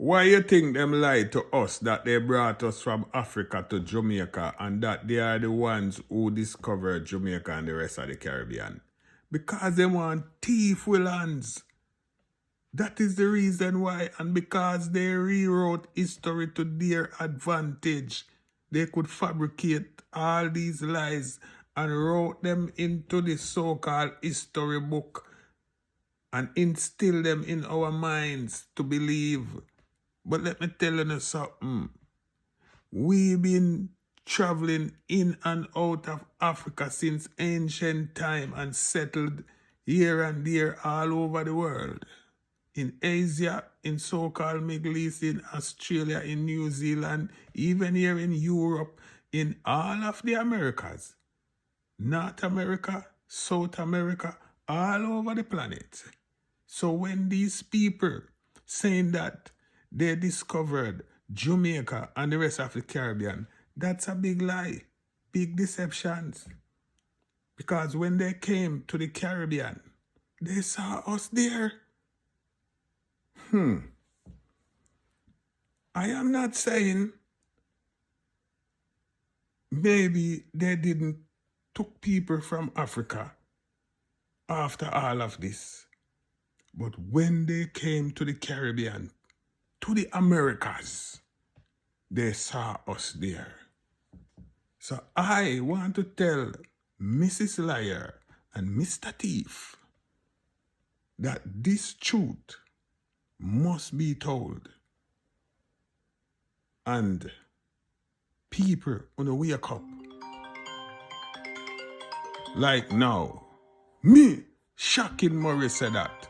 Why you think them lied to us that they brought us from Africa to Jamaica and that they are the ones who discovered Jamaica and the rest of the Caribbean? Because they want thief lands. That is the reason why, and because they rewrote history to their advantage, they could fabricate all these lies and wrote them into the so-called history book and instill them in our minds to believe. But let me tell you something. We've been traveling in and out of Africa since ancient time and settled here and there all over the world. In Asia, in so-called Middle East, in Australia, in New Zealand, even here in Europe, in all of the Americas. North America, South America, all over the planet. So when these people saying that they discovered Jamaica and the rest of the Caribbean, that's a big lie, big deceptions. Because when they came to the Caribbean, they saw us there. I am not saying maybe they didn't took people from Africa after all of this. But when they came to the Caribbean, to the Americas, they saw us there. So I want to tell Mrs. Liar and Mr. Thief that this truth must be told. And people wanna wake up. Like now, me, Shocking Murray said that.